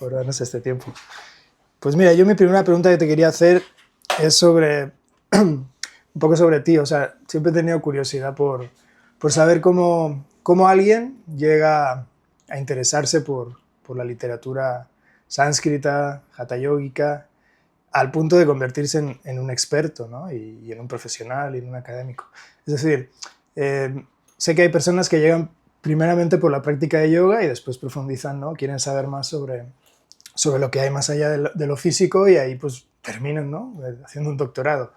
por darnos este tiempo. Pues mira, yo mi primera pregunta que te quería hacer es sobre un poco sobre ti. O sea, siempre he tenido curiosidad por saber cómo alguien llega a interesarse por la literatura sánscrita, hatha yógica, al punto de convertirse en un experto, ¿no? Y en un profesional y en un académico. Es decir, sé que hay personas que llegan primeramente por la práctica de yoga y después profundizan, ¿no? Quieren saber más sobre lo que hay más allá de lo físico y ahí pues terminan, ¿no? Haciendo un doctorado.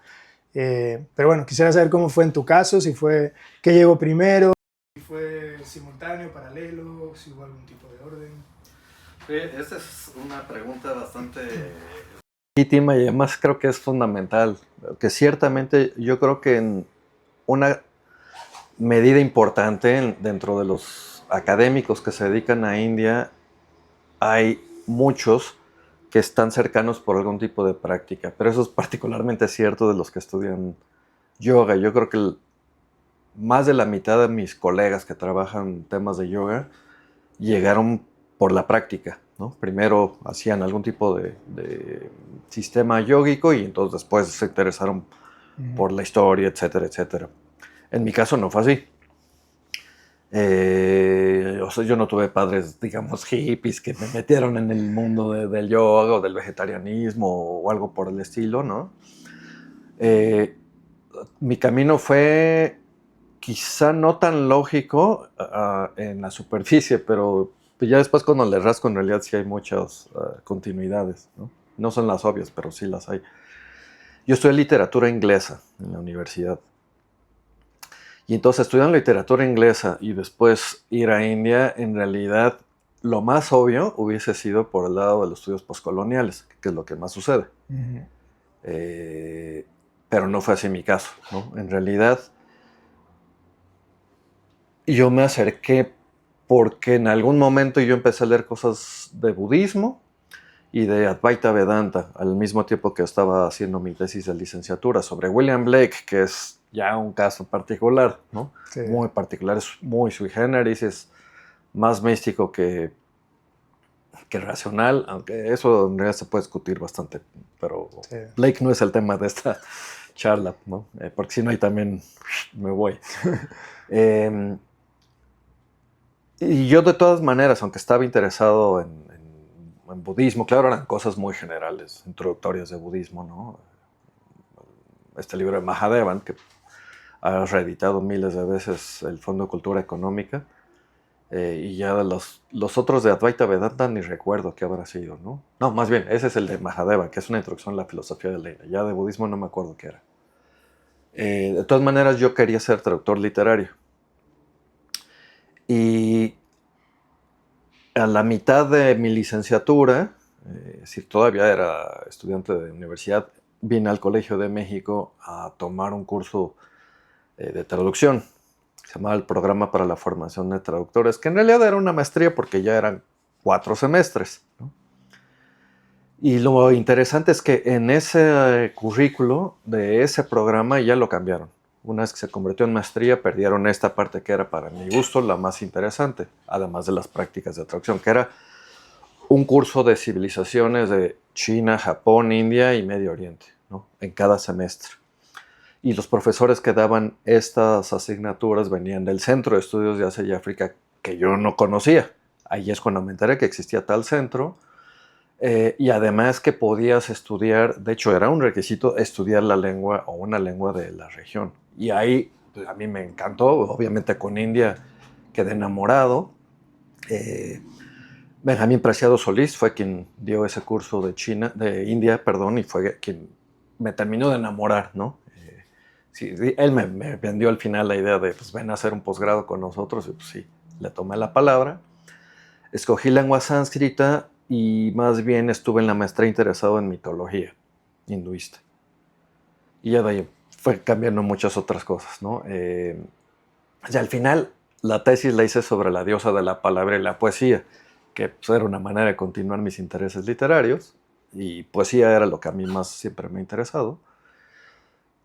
Pero bueno, quisiera saber cómo fue en tu caso, si fue, qué llegó primero, si fue simultáneo, paralelo, si hubo algún tipo de orden. Sí, esta es una pregunta bastante legítima y además creo que es fundamental, que ciertamente yo creo que en una medida importante dentro de los académicos que se dedican a India hay muchos que están cercanos por algún tipo de práctica, pero eso es particularmente cierto de los que estudian yoga. Yo creo que más de la mitad de mis colegas que trabajan temas de yoga llegaron por la práctica, ¿no? Primero hacían algún tipo de sistema yógico y entonces después se interesaron por la historia, etcétera, etcétera. En mi caso no fue así. O sea, yo no tuve padres, digamos, hippies que me metieron en el mundo del yoga o del vegetarianismo o algo por el estilo, ¿no? Mi camino fue quizá no tan lógico en la superficie, pero ya después cuando le rasco en realidad sí hay muchas continuidades, ¿no? No son las obvias, pero sí las hay. Yo estudié literatura inglesa en la universidad. Y entonces estudiando literatura inglesa y después ir a India, en realidad lo más obvio hubiese sido por el lado de los estudios postcoloniales, que es lo que más sucede. Pero no fue así mi caso, ¿no? En realidad yo me acerqué porque en algún momento yo empecé a leer cosas de budismo y de Advaita Vedanta, al mismo tiempo que estaba haciendo mi tesis de licenciatura sobre William Blake, que es ya un caso particular, ¿no? Sí. Muy particular, es muy sui generis, es más místico que racional, aunque eso en realidad se puede discutir bastante, pero sí. Blake no es el tema de esta charla, ¿no? Porque si no ahí también me voy. Y yo de todas maneras, aunque estaba interesado en budismo, claro, eran cosas muy generales, introductorias de budismo, ¿no? Este libro de Mahadevan, que ha reeditado miles de veces el Fondo de Cultura Económica, y ya de los otros de Advaita Vedanta ni recuerdo qué habrá sido, ¿no? No, más bien, ese es el de Mahadevan, que es una introducción a la filosofía de la India. Ya de budismo no me acuerdo qué era. De todas maneras, yo quería ser traductor literario. Y a la mitad de mi licenciatura, es decir, todavía era estudiante de universidad, vine al Colegio de México a tomar un curso de traducción. Se llamaba el Programa para la Formación de Traductores, que en realidad era una maestría porque ya eran 4 semestres, ¿no? Y lo interesante es que en ese currículo de ese programa ya lo cambiaron. Una vez que se convirtió en maestría, perdieron esta parte que era para mi gusto la más interesante, además de las prácticas de traducción, que era un curso de civilizaciones de China, Japón, India y Medio Oriente, ¿no? En cada semestre. Y los profesores que daban estas asignaturas venían del Centro de Estudios de Asia y África, que yo no conocía. Ahí es cuando me enteré que existía tal centro. Y además que podías estudiar, de hecho era un requisito estudiar la lengua o una lengua de la región. Y ahí a mí me encantó, obviamente con India quedé enamorado. Benjamín Preciado Solís fue quien dio ese curso de India, y fue quien me terminó de enamorar, ¿no? Sí, él me vendió al final la idea de, pues ven a hacer un posgrado con nosotros, y pues sí, le tomé la palabra. Escogí lengua sánscrita y más bien estuve en la maestría interesado en mitología hinduista. Y ya de ahí fue cambiando muchas otras cosas, ¿no? Y al final la tesis la hice sobre la diosa de la palabra y la poesía, que pues, era una manera de continuar mis intereses literarios, y poesía era lo que a mí más siempre me ha interesado.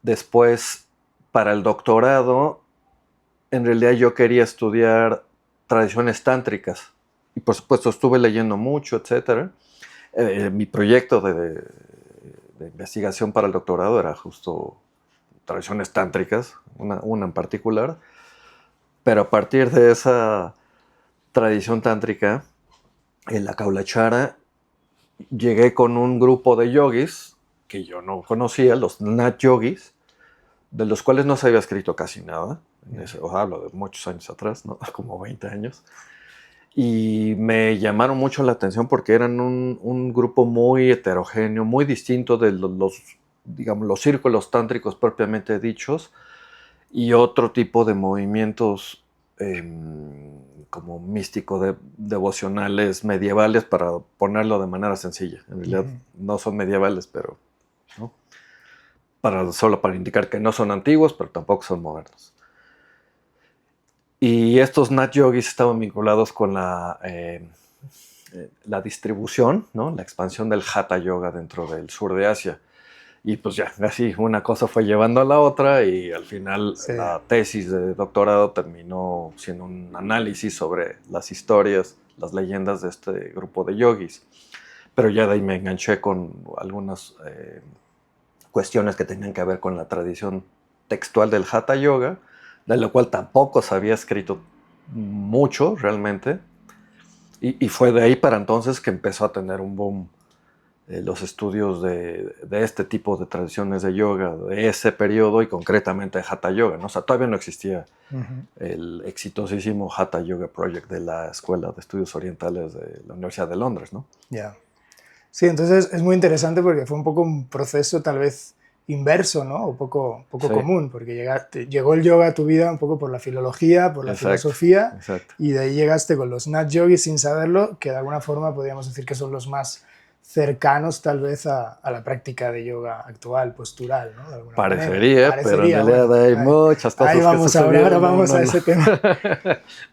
Después, para el doctorado, en realidad yo quería estudiar tradiciones tántricas, y por supuesto estuve leyendo mucho, etcétera. Mi proyecto de investigación para el doctorado era justo tradiciones tántricas, una en particular, pero a partir de esa tradición tántrica, en la Kaulachara, llegué con un grupo de yogis que yo no conocía, los Nat Yogis, de los cuales no se había escrito casi nada. Hablo de muchos años atrás, ¿no? Como 20 años. Y me llamaron mucho la atención porque eran un grupo muy heterogéneo, muy distinto de digamos, los círculos tántricos propiamente dichos y otro tipo de movimientos como místico-devocionales medievales, para ponerlo de manera sencilla. En realidad no son medievales, pero ¿no? Solo para indicar que no son antiguos, pero tampoco son modernos. Y estos Nat Yogis estaban vinculados con la distribución, ¿no? La expansión del Hatha Yoga dentro del sur de Asia. Y pues ya, así una cosa fue llevando a la otra y al final la tesis de doctorado terminó siendo un análisis sobre las historias, las leyendas de este grupo de yogis. Pero ya de ahí me enganché con algunas cuestiones que tenían que ver con la tradición textual del Hatha Yoga, de lo cual tampoco se había escrito mucho realmente. Y fue de ahí para entonces que empezó a tener un boom los estudios de este tipo de tradiciones de yoga, de ese periodo y concretamente de Hatha Yoga, ¿no? O sea, todavía no existía el exitosísimo Hatha Yoga Project de la Escuela de Estudios Orientales de la Universidad de Londres, ¿no? Ya. Sí, entonces es muy interesante porque fue un poco un proceso tal vez inverso, ¿no? O poco común, porque llegó el yoga a tu vida un poco por la filología, por la filosofía, y de ahí llegaste con los Nat Yogis sin saberlo, que de alguna forma podríamos decir que son los más cercanos tal vez a la práctica de yoga actual, postural, ¿no? De alguna Parecería, manera. pero en realidad bueno, hay muchas cosas ahí vamos que sucedieron. Ahora vamos a ese tema.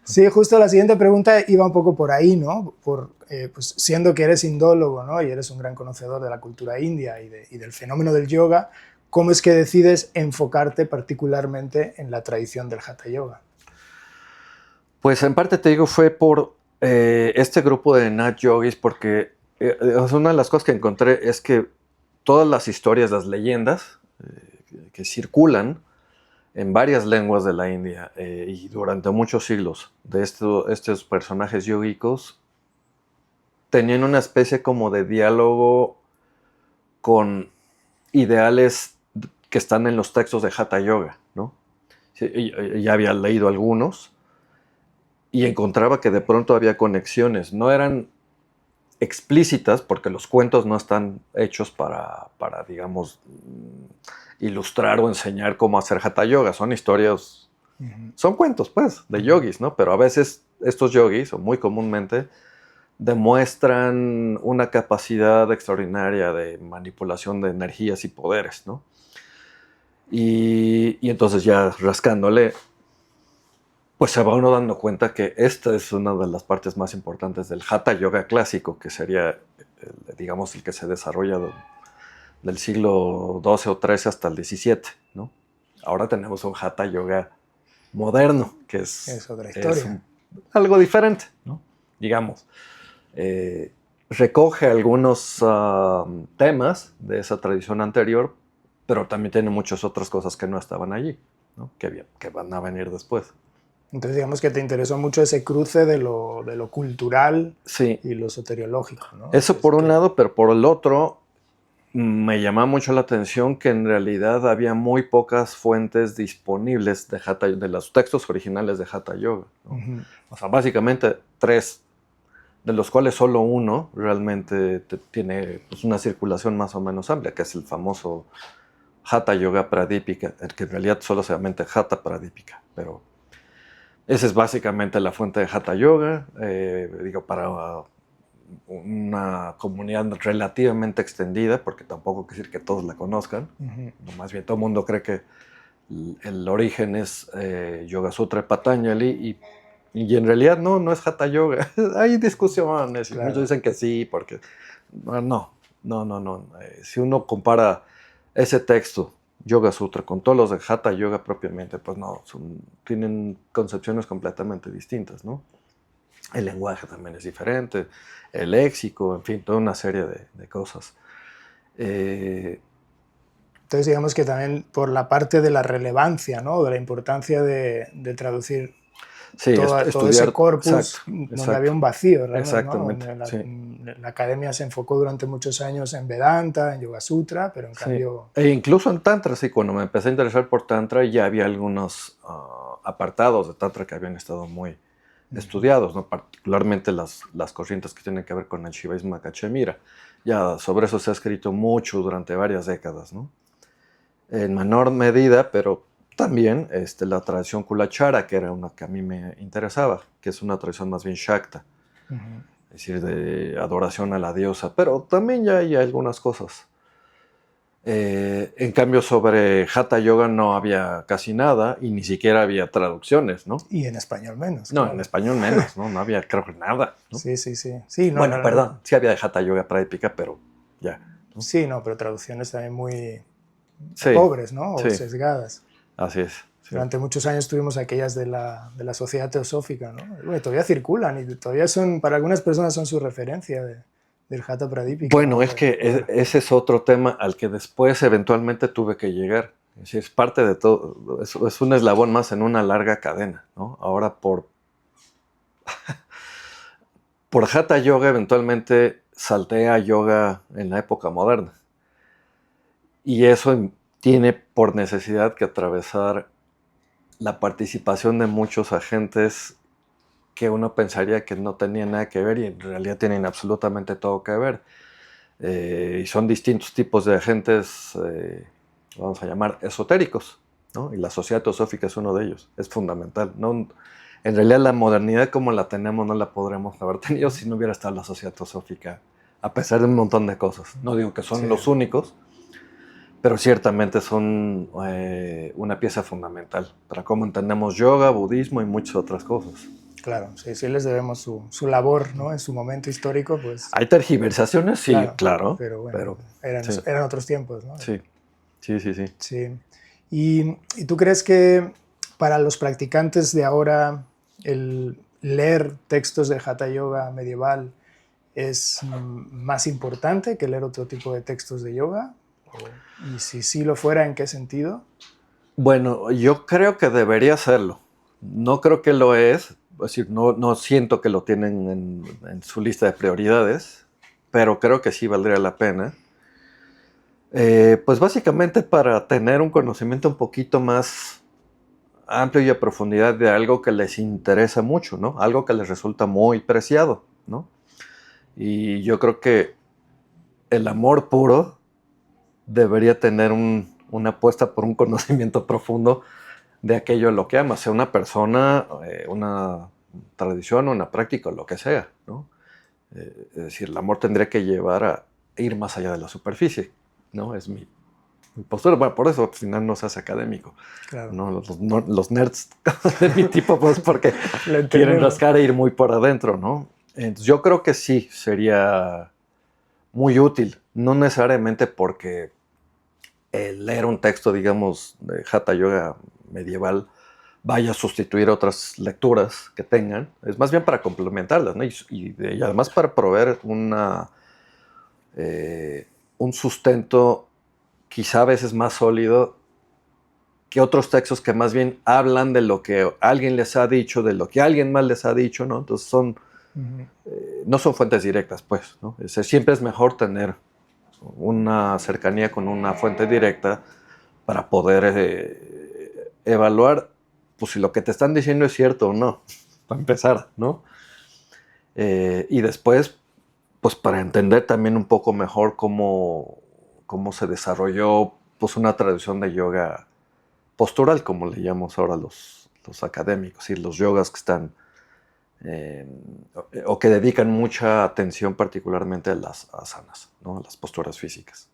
Sí, justo la siguiente pregunta iba un poco por ahí, ¿no? Pues siendo que eres indólogo, ¿no? Y eres un gran conocedor de la cultura india y del fenómeno del yoga, ¿cómo es que decides enfocarte particularmente en la tradición del Hatha Yoga? Pues en parte te digo, fue por este grupo de Nat Yogis, porque una de las cosas que encontré es que todas las historias, las leyendas que circulan en varias lenguas de la India y durante muchos siglos de estos personajes yogicos tenían una especie como de diálogo con ideales que están en los textos de Hatha Yoga, ¿no? Ya había leído algunos y encontraba que de pronto había conexiones. No eran explícitas, porque los cuentos no están hechos para digamos, ilustrar o enseñar cómo hacer Hatha Yoga. Son historias, son cuentos, pues, de yogis, ¿no? Pero a veces estos yogis, o muy comúnmente, demuestran una capacidad extraordinaria de manipulación de energías y poderes, ¿no? Y entonces ya rascándole, pues se va uno dando cuenta que esta es una de las partes más importantes del Hatha Yoga clásico, que sería, digamos, el que se desarrolla del siglo XII o XIII hasta el XVII, ¿no? Ahora tenemos un Hatha Yoga moderno, que es otra historia. Algo diferente, ¿no? Digamos. Recoge algunos temas de esa tradición anterior, pero también tiene muchas otras cosas que no estaban allí, ¿no? Que van a venir después. Entonces digamos que te interesó mucho ese cruce de lo cultural y lo soteriológico, ¿no? Eso por un lado, pero por el otro me llamaba mucho la atención que en realidad había muy pocas fuentes disponibles de los textos originales de Hatha Yoga, ¿no? O sea, básicamente 3, de los cuales solo uno realmente tiene pues, una circulación más o menos amplia, que es el famoso Hatha Yoga Pradipika, el que en realidad solo se llama Hatha Pradipika, pero esa es básicamente la fuente de Hatha Yoga, para una comunidad relativamente extendida, porque tampoco quiere decir que todos la conozcan, más bien todo el mundo cree que el origen es Yoga Sutra de Patanjali y en realidad no es Hatha Yoga. Hay discusiones, claro. Muchos dicen que sí, porque no. Si uno compara ese texto, Yoga Sutra, con todos los de Hatha Yoga propiamente, pues no, tienen concepciones completamente distintas, ¿no? El lenguaje también es diferente, el léxico, en fin, toda una serie de cosas. Entonces, digamos que también por la parte de la relevancia, ¿no? De la importancia de traducir Sí, todo ese estudiar, corpus exacto, donde había exacto, un vacío realmente, ¿no? exactamente, Donde sí. la academia se enfocó durante muchos años en Vedanta, en Yoga Sutra, pero en Sí, cambio... e incluso en Tantra, sí, cuando me empecé a interesar por Tantra ya había algunos apartados de Tantra que habían estado muy estudiados, ¿no? Particularmente las corrientes que tienen que ver con el Shivaismo Cachemira. Ya sobre eso se ha escrito mucho durante varias décadas, ¿no? En menor medida, pero también la tradición Kulachara, que era una que a mí me interesaba, que es una tradición más bien Shakta, es decir, de adoración a la diosa, pero también ya hay algunas cosas. En cambio, sobre Hatha Yoga no había casi nada y ni siquiera había traducciones, ¿no? Y en español menos, No, en claro. español menos, ¿no? No había, creo que nada, ¿no? Sí, sí, sí. Sí, no, Bueno, perdón, sí había de Hatha Yoga Pradipika, pero ya, ¿no? sí, no, pero traducciones también muy Sí, pobres, ¿no? O sí, sesgadas. así es, sí. Durante muchos años tuvimos aquellas de la Sociedad Teosófica, ¿no? Bueno, todavía circulan y todavía son, para algunas personas son su referencia del Hatha Pradipika, Bueno, ¿no? es que Ahora. ese es otro tema al que después eventualmente tuve que llegar. Es decir, es parte de todo, es un eslabón más en una larga cadena, ¿no? Ahora por Hatha Yoga eventualmente salté a yoga en la época moderna. Y eso tiene por necesidad que atravesar la participación de muchos agentes que uno pensaría que no tenían nada que ver y en realidad tienen absolutamente todo que ver. Y son distintos tipos de agentes, vamos a llamar esotéricos, ¿no? Y la sociedad teosófica es uno de ellos, es fundamental. ¿No? En realidad la modernidad como la tenemos no la podremos haber tenido si no hubiera estado la sociedad teosófica, a pesar de un montón de cosas. No digo que son Sí, los únicos, pero ciertamente son una pieza fundamental para cómo entendemos yoga, budismo y muchas otras cosas. claro, sí, sí les debemos su labor, ¿no? En su momento histórico, pues ¿Hay tergiversaciones? Sí, claro, claro, pero bueno, pero sí, eran otros tiempos, ¿no? sí, sí, sí, sí. Sí. Y tú crees que para los practicantes de ahora el leer textos de Hatha Yoga medieval es más importante que leer otro tipo de textos de yoga? Y si sí lo fuera, ¿en qué sentido? Bueno, yo creo que debería serlo. No creo que lo es decir, no siento que lo tienen en su lista de prioridades, pero creo que sí valdría la pena. Pues básicamente para tener un conocimiento un poquito más amplio y a profundidad de algo que les interesa mucho, ¿no? Algo que les resulta muy preciado, ¿no? Y yo creo que el amor puro debería tener una apuesta por un conocimiento profundo de aquello a lo que ama, sea una persona, una tradición, una práctica, o lo que sea, ¿no? Es decir, el amor tendría que llevar a ir más allá de la superficie, ¿no? Es mi postura. Bueno, por eso al final no se hace académico, Claro, ¿no? Los nerds de mi tipo, pues porque lo quieren entendemos. rascar e ir muy por adentro, ¿no? Entonces, yo creo que sí, sería muy útil, no necesariamente porque leer un texto, digamos, de Hatha Yoga medieval vaya a sustituir otras lecturas que tengan, es más bien para complementarlas, ¿no? Y además para proveer un sustento quizá a veces más sólido que otros textos que más bien hablan de lo que alguien les ha dicho, de lo que alguien más les ha dicho, ¿no? Entonces no son fuentes directas, pues, ¿no? Siempre es mejor tener una cercanía con una fuente directa para poder evaluar pues, si lo que te están diciendo es cierto o no, para empezar, ¿no? Y después, pues para entender también un poco mejor cómo se desarrolló pues, una tradición de yoga postural, como le llamamos ahora los académicos, y los yogas que están eh, o que dedican mucha atención particularmente a las asanas, ¿no? A las posturas físicas.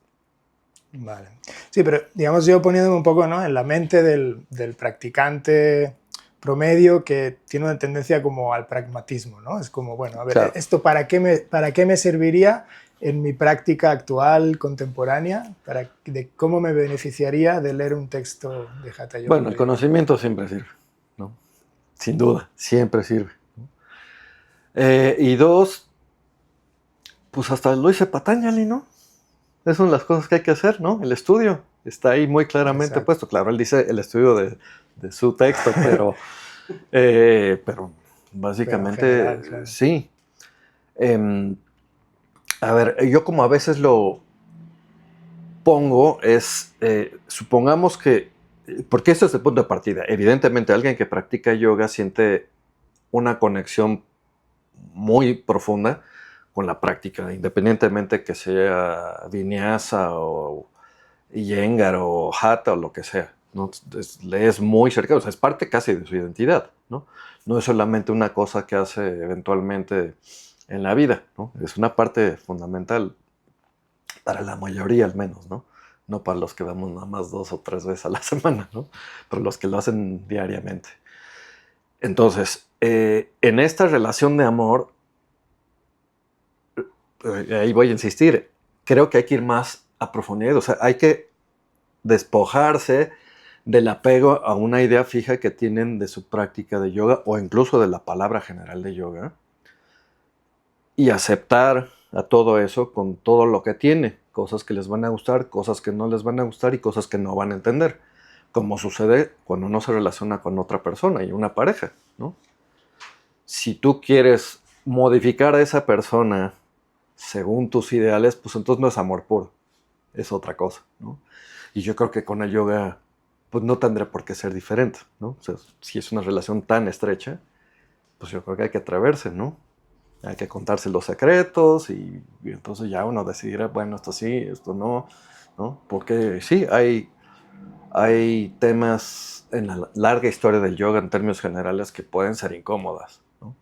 Vale. Sí, pero digamos yo poniéndome un poco, ¿no? En la mente del practicante promedio que tiene una tendencia como al pragmatismo, ¿no? Es como, bueno, a ver, Claro. ¿esto para qué me serviría en mi práctica actual, contemporánea? De cómo me beneficiaría de leer un texto de Hatha Yoga Bueno, el medieval? conocimiento siempre sirve, ¿no? Sin duda, siempre sirve. Y dos, pues hasta lo dice Patanjali, ¿no? Esas son las cosas que hay que hacer, ¿no? El estudio está ahí muy claramente puesto. Claro, él dice el estudio de su texto, pero básicamente Pero en general, claro. sí. A ver, yo como a veces lo pongo es, supongamos que, porque esto es el punto de partida. Evidentemente alguien que practica yoga siente una conexión muy profunda con la práctica, independientemente que sea vinyasa o Iyengar o Hatha o lo que sea, ¿no? Le es muy cercano, o sea, es parte casi de su identidad, ¿no? No es solamente una cosa que hace eventualmente en la vida, ¿no? Es una parte fundamental para la mayoría al menos, ¿no? No para los que vamos nada más 2 o 3 veces a la semana, ¿no? Pero los que lo hacen diariamente. Entonces, en esta relación de amor, ahí voy a insistir, creo que hay que ir más a profundidad, o sea, hay que despojarse del apego a una idea fija que tienen de su práctica de yoga o incluso de la palabra general de yoga y aceptar a todo eso con todo lo que tiene, cosas que les van a gustar, cosas que no les van a gustar y cosas que no van a entender, como sucede cuando uno se relaciona con otra persona y una pareja, ¿no? Si tú quieres modificar a esa persona según tus ideales, pues entonces no es amor puro, es otra cosa, ¿no? Y yo creo que con el yoga, pues no tendría por qué ser diferente, ¿no? O sea, si es una relación tan estrecha, pues yo creo que hay que atreverse, ¿no? Hay que contarse los secretos y entonces ya uno decidirá, bueno, esto sí, esto no, ¿no? Porque sí, hay temas en la larga historia del yoga en términos generales que pueden ser incómodas, ¿no?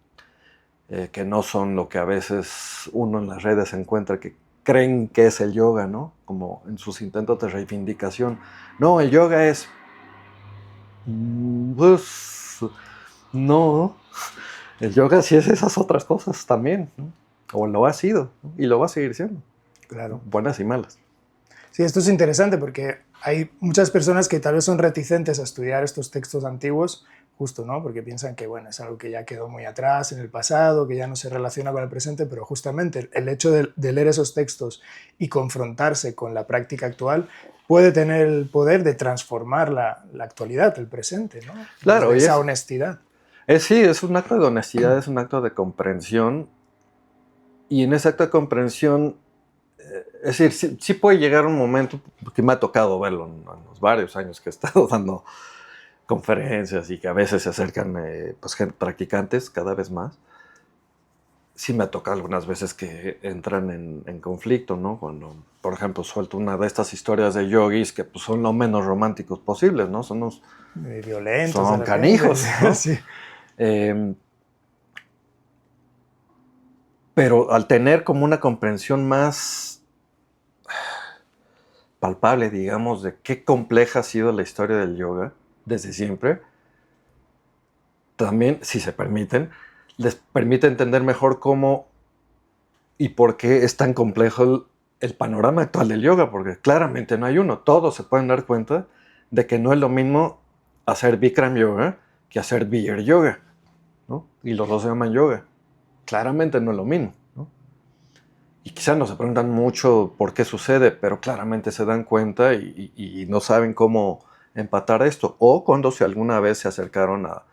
Que no son lo que a veces uno en las redes encuentra que creen que es el yoga, ¿no? Como en sus intentos de reivindicación. No, el yoga es... Pues no, el yoga sí es esas otras cosas también, ¿no? O lo ha sido, ¿no? Y lo va a seguir siendo, Claro. buenas y malas. Sí, esto es interesante porque hay muchas personas que tal vez son reticentes a estudiar estos textos antiguos, justo, ¿no? Porque piensan que, bueno, es algo que ya quedó muy atrás en el pasado, que ya no se relaciona con el presente, pero justamente el hecho de leer esos textos y confrontarse con la práctica actual puede tener el poder de transformar la actualidad, el presente, ¿no? Claro, Desde y esa honestidad. sí, es un acto de honestidad, es un acto de comprensión. Y en ese acto de comprensión, es decir, sí puede llegar un momento, que me ha tocado verlo en los varios años que he estado dando conferencias y que a veces se acercan pues, practicantes cada vez más. Sí me ha tocado algunas veces que entran en conflicto, ¿no? Cuando, por ejemplo, suelto una de estas historias de yogis que pues, son lo menos románticos posibles, ¿no? Violentos de Son repente. canijos, ¿no? Sí. Eh, pero al tener como una comprensión más palpable, digamos, de qué compleja ha sido la historia del yoga desde siempre, también, si se permiten, les permite entender mejor cómo y por qué es tan complejo el panorama actual del yoga, porque claramente no hay uno. Todos se pueden dar cuenta de que no es lo mismo hacer Bikram yoga que hacer Beer yoga, ¿no? Y los dos se llaman yoga. Claramente no es lo mismo, ¿no? Y quizás no se preguntan mucho por qué sucede, pero claramente se dan cuenta y no saben cómo empatar esto. O cuando si alguna vez se acercaron a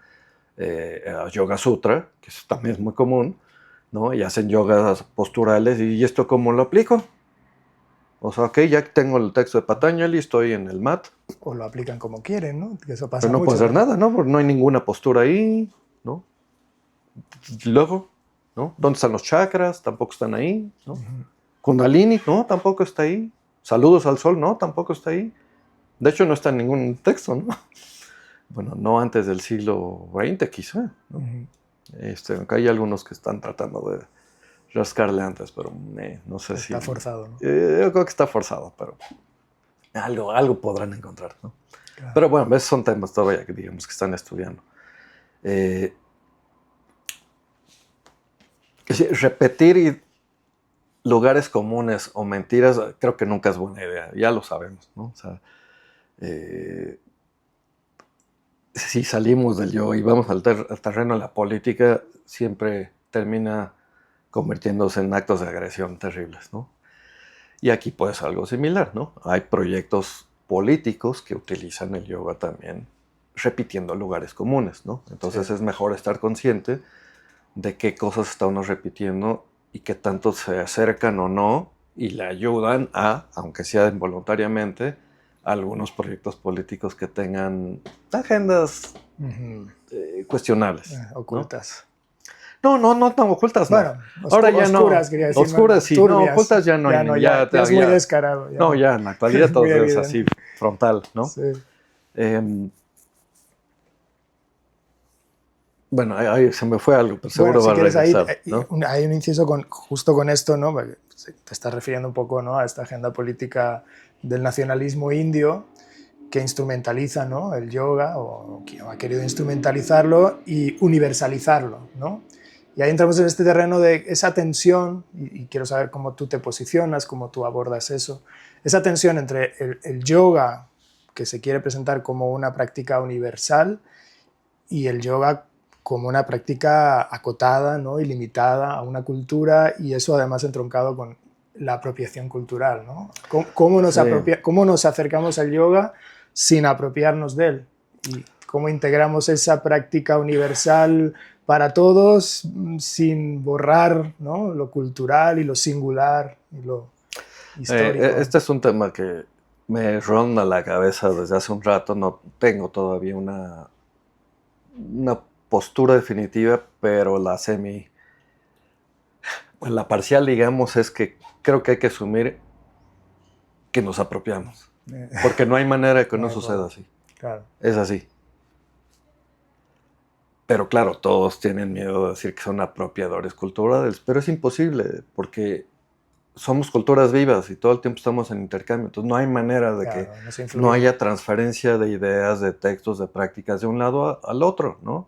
Yoga Sutra, que eso también es muy común, ¿no? Y hacen yogas posturales, ¿y esto cómo lo aplico? O sea, ok, ya tengo el texto de Patanjali, estoy en el mat, O lo aplican como quieren, ¿no? Que eso pero pasa no puedo mucho hacer también. nada, ¿no? Porque no hay ninguna postura ahí, ¿no? Luego, ¿no? ¿Dónde están los chakras? Tampoco están ahí, ¿no? Kundalini, no, tampoco está ahí. Saludos al sol, no, tampoco está ahí. De hecho, no está en ningún texto, ¿no? Bueno, no antes del siglo XX, quizá, ¿no? Aunque hay algunos que están tratando de rascarle antes, pero no sé si... Está forzado, ¿no? Yo creo que está forzado, pero algo podrán encontrar, ¿no? Claro. Pero bueno, esos son temas todavía que digamos que están estudiando. Es decir, repetir lugares comunes o mentiras creo que nunca es buena idea, ya lo sabemos, ¿no? O sea, si salimos del yo y vamos al terreno de la política, siempre termina convirtiéndose en actos de agresión terribles, ¿no? Y aquí puede ser algo similar, ¿no? Hay proyectos políticos que utilizan el yoga también repitiendo lugares comunes, ¿no? Entonces es mejor estar consciente de qué cosas está uno repitiendo y qué tanto se acercan o no y le ayudan a, aunque sea involuntariamente, a algunos proyectos políticos que tengan agendas cuestionables, Ocultas. No tan ocultas, no. Bueno, Ahora ya oscuras, no. quería decir. Oscuras sí, turbias. no, ocultas ya no hay. Ya es muy descarado. No, ya en la actualidad todo es así, frontal, ¿no? Sí. Bueno, ahí se me fue algo, pero seguro bueno, va a regresar, ¿no? ¿no? Hay un inciso justo con esto, ¿no? Porque te estás refiriendo un poco, ¿no?, a esta agenda política del nacionalismo indio que instrumentaliza, ¿no?, el yoga, o que ha querido instrumentalizarlo y universalizarlo, ¿no? Y ahí entramos en este terreno de esa tensión, y quiero saber cómo tú te posicionas, cómo tú abordas eso, esa tensión entre el yoga, que se quiere presentar como una práctica universal, y el yoga como una práctica acotada, ¿no?, y limitada a una cultura, y eso además entroncado con la apropiación cultural, ¿no? ¿Cómo nos acercamos al yoga sin apropiarnos de él? Y cómo integramos esa práctica universal para todos sin borrar, ¿no?, lo cultural y lo singular y lo histórico. Este es un tema que me ronda la cabeza desde hace un rato. No tengo todavía una postura definitiva, pero la parcial, digamos, es que creo que hay que asumir que nos apropiamos. Porque no hay manera de que no suceda así. Claro. Es así. Pero claro, todos tienen miedo de decir que son apropiadores culturales, pero es imposible, porque somos culturas vivas y todo el tiempo estamos en intercambio. Entonces no hay manera de que no haya transferencia de ideas, de textos, de prácticas de un lado al otro, ¿no?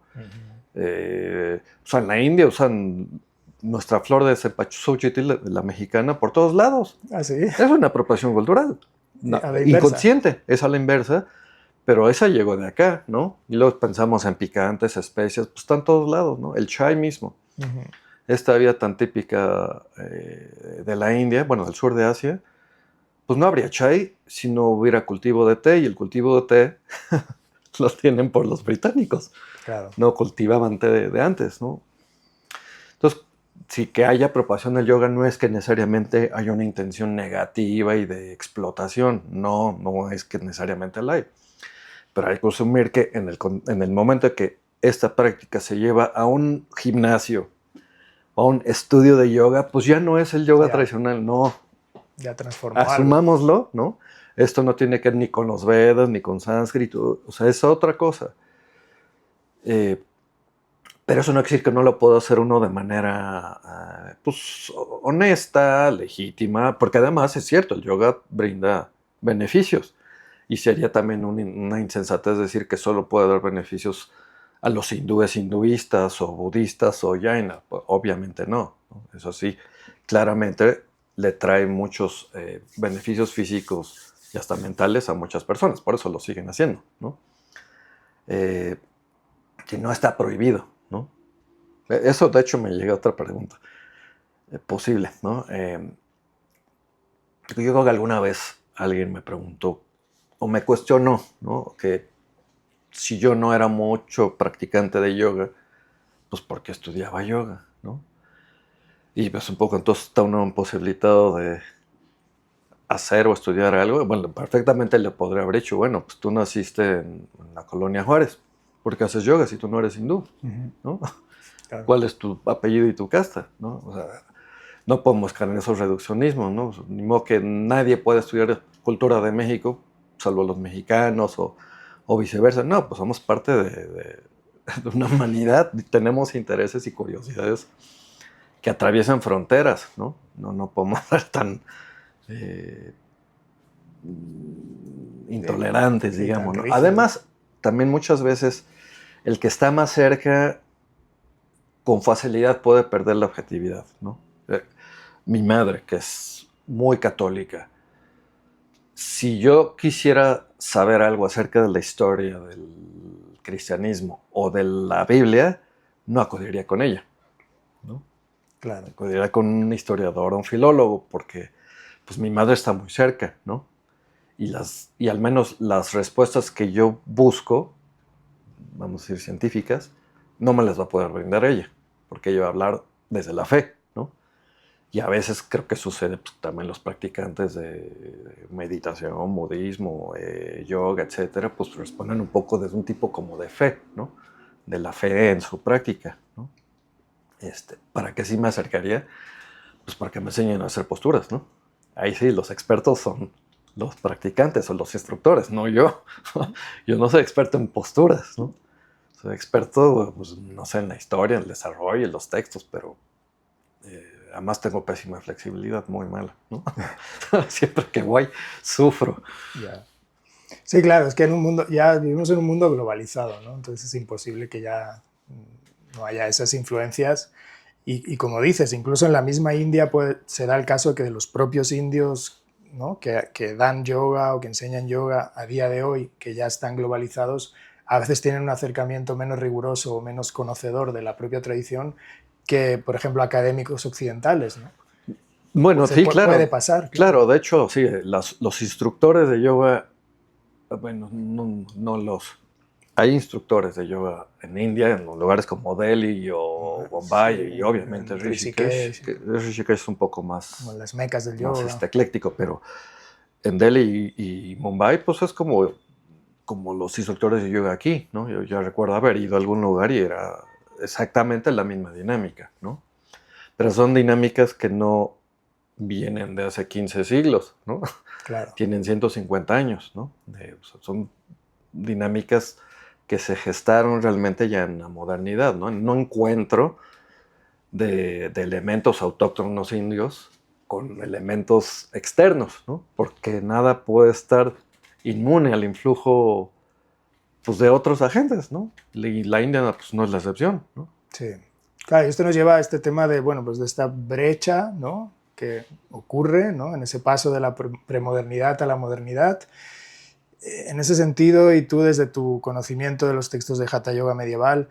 O sea, en la India usan nuestra flor de cempasúchil, la mexicana, por todos lados. ¿Ah, sí? Es una apropiación cultural. Inconsciente, es a la inversa, pero esa llegó de acá, ¿no? Y luego pensamos en picantes, especias, pues están todos lados, ¿no? El chai mismo. Esta bebida tan típica de la India, bueno, del sur de Asia, pues no habría chai si no hubiera cultivo de té, y el cultivo de té lo tienen por los británicos. Claro. No cultivaban té de antes, ¿no? Entonces, sí, que haya apropiación del yoga no es que necesariamente haya una intención negativa y de explotación. No es que necesariamente la hay. Pero hay que asumir que en el momento en que esta práctica se lleva a un gimnasio, a un estudio de yoga, pues ya no es el yoga tradicional, no. Ya transformó. Asumámoslo, ¿no? Esto no tiene que ver ni con los Vedas, ni con sánscrito, o sea, es otra cosa. Pero eso no quiere decir que no lo pueda hacer uno de manera pues, honesta, legítima, porque además es cierto, el yoga brinda beneficios. Y sería también una insensatez decir que solo puede dar beneficios a los hindúes hinduistas o budistas o jaina. Pues, obviamente no. Eso sí, claramente le trae muchos beneficios físicos y hasta mentales a muchas personas. Por eso lo siguen haciendo, ¿no? Que no está prohibido, ¿no? Eso, de hecho, me llega a otra pregunta posible, ¿no? Yo creo que alguna vez alguien me preguntó o me cuestionó, ¿no?, que si yo no era mucho practicante de yoga, pues ¿por qué estudiaba yoga, no? Y pues un poco entonces está uno imposibilitado de hacer o estudiar algo. Bueno, perfectamente le podría haber dicho, bueno, pues tú naciste en la colonia Juárez, ¿por qué haces yoga si tú no eres hindú? ¿No? Claro. ¿Cuál es tu apellido y tu casta? ¿No? O sea, no podemos caer en esos reduccionismos, ¿no? Ni modo que nadie pueda estudiar cultura de México, salvo los mexicanos o viceversa. No, pues somos parte de una humanidad, tenemos intereses y curiosidades que atraviesan fronteras, ¿no? No podemos ser tan intolerantes, digamos, ¿no? Además, también muchas veces el que está más cerca con facilidad puede perder la objetividad, ¿no? Mi madre, que es muy católica, si yo quisiera saber algo acerca de la historia del cristianismo o de la Biblia, no acudiría con ella, ¿no? Claro. Acudiría con un historiador o un filólogo, porque pues mi madre está muy cerca, ¿no? Y al menos las respuestas que yo busco, vamos a decir científicas, no me las va a poder brindar ella, porque ella va a hablar desde la fe, ¿no? Y a veces creo que sucede pues, también los practicantes de meditación, budismo, yoga, etcétera, pues responden un poco desde un tipo como de fe, ¿no? De la fe en su práctica, ¿no? ¿Para qué sí me acercaría? Pues para que me enseñen a hacer posturas, ¿no? Ahí sí, los expertos son los practicantes o los instructores, no yo. Yo no soy experto en posturas, ¿no? Soy experto, pues, no sé, en la historia, en el desarrollo, en los textos, pero además tengo pésima flexibilidad, muy mala, ¿no? Siempre que voy, sufro. Ya. Sí, claro, es que ya vivimos en un mundo globalizado, ¿no? Entonces es imposible que ya no haya esas influencias. Y como dices, incluso en la misma India se da el caso que de los propios indios, ¿no? que dan yoga o que enseñan yoga a día de hoy, que ya están globalizados, a veces tienen un acercamiento menos riguroso o menos conocedor de la propia tradición que, por ejemplo, académicos occidentales, ¿no? Bueno, sí, Puede claro. pasar. Claro, de hecho, sí, los instructores de yoga, bueno, no los... Hay instructores de yoga en India, en lugares como Delhi o Bombay, Sí, y obviamente en Rishikesh. Rishikesh, Rishikesh es un poco como más, las mecas del más yoga. ecléctico, pero en Delhi y Mumbai, pues es como los instructores de yoga aquí, ¿no? Yo ya recuerdo haber ido a algún lugar y era exactamente la misma dinámica, ¿no? Pero son dinámicas que no vienen de hace 15 siglos, ¿no? Claro. Tienen 150 años, ¿no? O sea, son dinámicas que se gestaron realmente ya en la modernidad, ¿no? No encuentro de elementos autóctonos indios con elementos externos, ¿no? Porque nada puede estar inmune al influjo pues, de otros agentes, ¿no? Y la India pues, no es la excepción, ¿no? Sí. Claro, y esto nos lleva a este tema de, bueno, pues de esta brecha, ¿no? Que ocurre, ¿no? En ese paso de la premodernidad a la modernidad. En ese sentido, y tú desde tu conocimiento de los textos de Hatha Yoga medieval,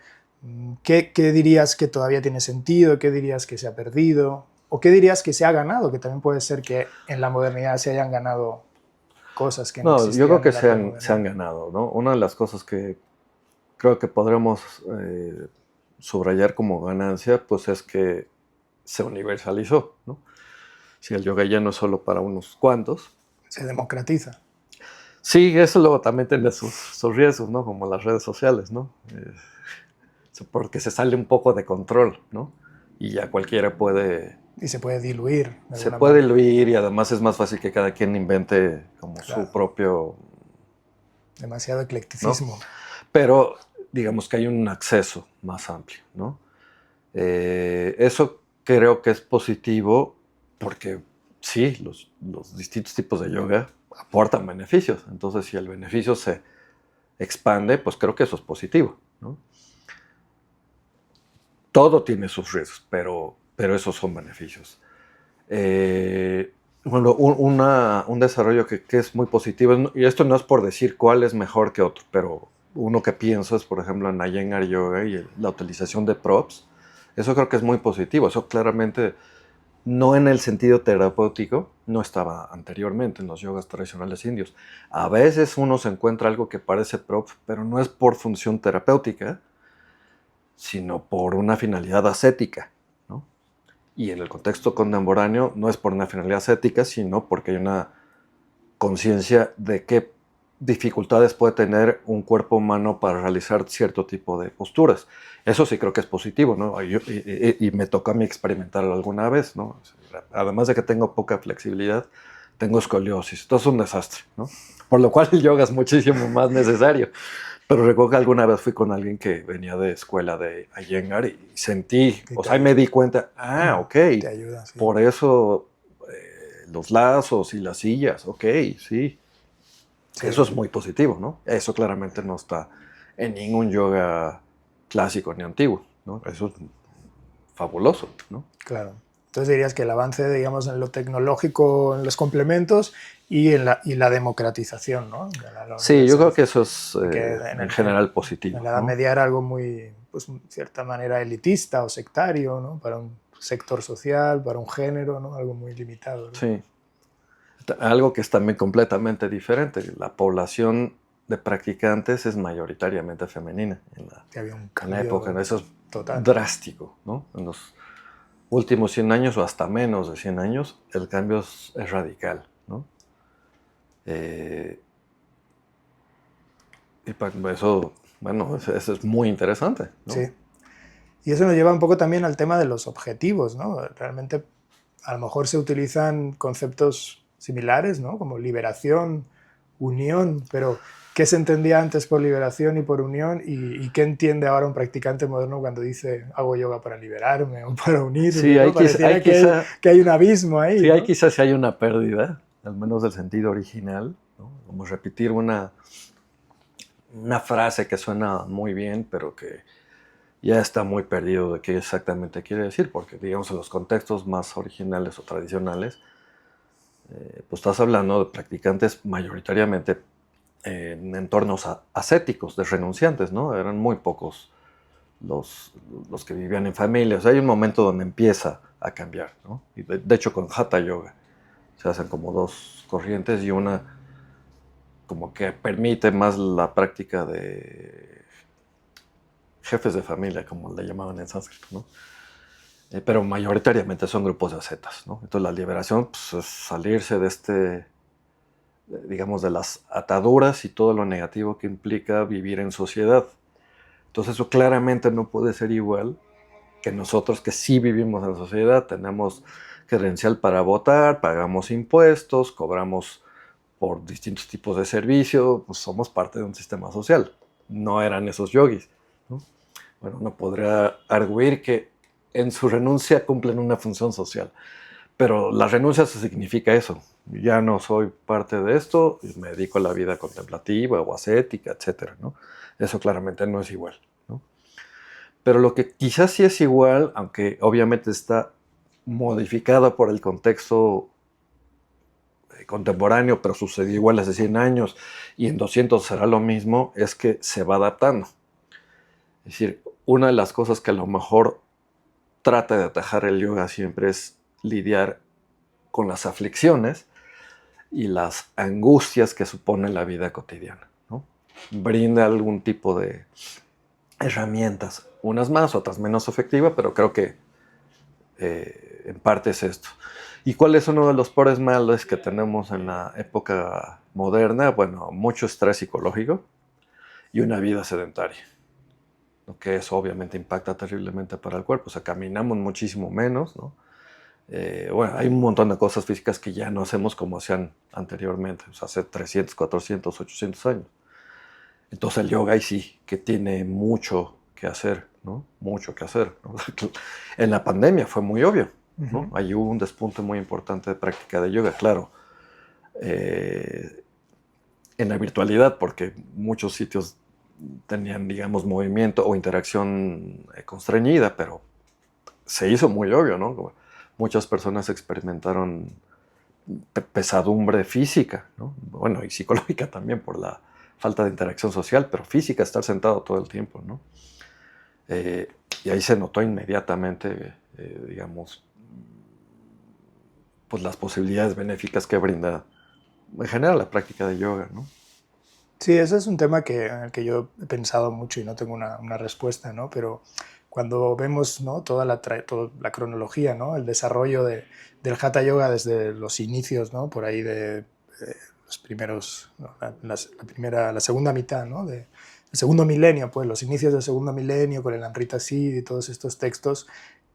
¿qué dirías que todavía tiene sentido? ¿Qué dirías que se ha perdido? ¿O qué dirías que se ha ganado? Que también puede ser que en la modernidad se hayan ganado cosas que no No, yo creo existían que en la se han premodernidad. ganado, ¿no? Una de las cosas que creo que podremos subrayar como ganancia, pues es que se universalizó, ¿no? Si el yoga ya no es solo para unos cuantos. Se democratiza. Sí, eso luego también tiene sus riesgos, ¿no? Como las redes sociales, ¿no? Porque se sale un poco de control, ¿no? Y ya cualquiera Y se puede diluir de se alguna puede manera. diluir y además es más fácil que cada quien invente como su Claro. propio, Demasiado ¿no? eclecticismo. Pero digamos que hay un acceso más amplio, ¿no? Eso creo que es positivo porque sí, los distintos tipos de yoga aportan beneficios. Entonces, si el beneficio se expande, pues creo que eso es positivo, ¿no? Todo tiene sus riesgos, pero esos son beneficios. Bueno, un desarrollo que es muy positivo, y esto no es por decir cuál es mejor que otro, pero uno que pienso es, por ejemplo, en Iyengar Yoga y la utilización de props. Eso creo que es muy positivo. Eso claramente, no en el sentido terapéutico, no estaba anteriormente en los yogas tradicionales indios. A veces uno se encuentra algo que parece prop, pero no es por función terapéutica, sino por una finalidad ascética, ¿no? Y en el contexto contemporáneo no es por una finalidad ascética, sino porque hay una conciencia de qué dificultades puede tener un cuerpo humano para realizar cierto tipo de posturas. Eso sí creo que es positivo, ¿no? Y me tocó a mí experimentarlo alguna vez, ¿no? Además de que tengo poca flexibilidad, tengo escoliosis. Esto es un desastre, ¿no? Por lo cual el yoga es muchísimo más necesario. Pero recuerdo que alguna vez fui con alguien que venía de escuela de Iyengar y sentí, Que o te sea, y me di cuenta, ok, te ayuda, sí. por eso los lazos y las sillas, ok, sí. Sí, Eso es muy positivo, ¿no? Eso claramente no está en ningún yoga clásico ni antiguo, ¿no? Eso es fabuloso, ¿no? claro. Entonces dirías que el avance, digamos, en lo tecnológico, en los complementos y en la democratización, ¿no? De la Sí, yo creo universalización. que eso es Porque en general en positivo, la Edad ¿no? Media era algo muy, pues, en cierta manera elitista o sectario, ¿no? Para un sector social, para un género, ¿no? Algo muy limitado, ¿no? Sí. Algo que es también completamente diferente. La población de practicantes es mayoritariamente femenina Que había un en la época. cambio Eso es total. drástico, ¿no? En los últimos 100 años o hasta menos de 100 años, el cambio es radical, ¿no? Y eso, bueno, eso es muy interesante, ¿no? Sí. Y eso nos lleva un poco también al tema de los objetivos, ¿no? Realmente a lo mejor se utilizan conceptos similares, ¿no? Como liberación, unión, pero ¿qué se entendía antes por liberación y por unión? ¿Y qué entiende ahora un practicante moderno cuando dice hago yoga para liberarme o para unirme? Sí, ¿no? Pareciera que hay un abismo ahí, sí, hay ¿no? quizás si hay una pérdida, al menos del sentido original, ¿no? Como repetir una frase que suena muy bien, pero que ya está muy perdido de qué exactamente quiere decir, porque digamos en los contextos más originales o tradicionales, pues estás hablando de practicantes mayoritariamente en entornos ascéticos, de renunciantes, ¿no? Eran muy pocos los que vivían en familia. O sea, hay un momento donde empieza a cambiar, ¿no? Y de hecho con Hatha Yoga se hacen como dos corrientes y una como que permite más la práctica de jefes de familia, como le llamaban en sánscrito, ¿no? Pero mayoritariamente son grupos de ascetas, ¿no? Entonces la liberación pues, es salirse de digamos, de las ataduras y todo lo negativo que implica vivir en sociedad. Entonces eso claramente no puede ser igual que nosotros que sí vivimos en sociedad, tenemos credencial para votar, pagamos impuestos, cobramos por distintos tipos de servicio, pues somos parte de un sistema social. No eran esos yogis, ¿no? Bueno, uno podría arguir que en su renuncia cumplen una función social, pero la renuncia significa eso. Ya no soy parte de esto, me dedico a la vida contemplativa o ascética, etc., ¿no? Eso claramente no es igual, ¿no? Pero lo que quizás sí es igual, aunque obviamente está modificada por el contexto contemporáneo, pero sucedió igual hace 100 años y en 200 será lo mismo, es que se va adaptando. Es decir, una de las cosas que a lo mejor trata de atajar el yoga siempre es lidiar con las aflicciones y las angustias que supone la vida cotidiana, ¿no? Brinda algún tipo de herramientas, unas más, otras menos efectivas, pero creo que en parte es esto. ¿Y cuál es uno de los peores males que tenemos en la época moderna? Bueno, mucho estrés psicológico y una vida sedentaria, ¿no? Que eso obviamente impacta terriblemente para el cuerpo. O sea, caminamos muchísimo menos, ¿no? Bueno, hay un montón de cosas físicas que ya no hacemos como hacían anteriormente, o sea, hace 300, 400, 800 años. Entonces el yoga ahí sí que tiene mucho que hacer, ¿no? Mucho que hacer, ¿no? En la pandemia fue muy obvio, ¿no? Ahí hubo un despunte muy importante de práctica de yoga, claro. En la virtualidad, porque muchos sitios tenían, digamos, movimiento o interacción constreñida, pero se hizo muy obvio, ¿no? Muchas personas experimentaron pesadumbre física, ¿no? Bueno, y psicológica también por la falta de interacción social, pero física, estar sentado todo el tiempo, ¿no? Y ahí se notó inmediatamente, digamos, pues las posibilidades benéficas que brinda en general la práctica de yoga, ¿no? Sí, ese es un tema en el que yo he pensado mucho y no tengo una respuesta, ¿no? Pero cuando vemos, ¿no? toda la cronología, ¿no? El desarrollo del Hatha Yoga desde los inicios, ¿no? Por ahí de los primeros, ¿no? La segunda mitad, ¿no? El segundo milenio, pues los inicios del segundo milenio con el Amrita Siddha y todos estos textos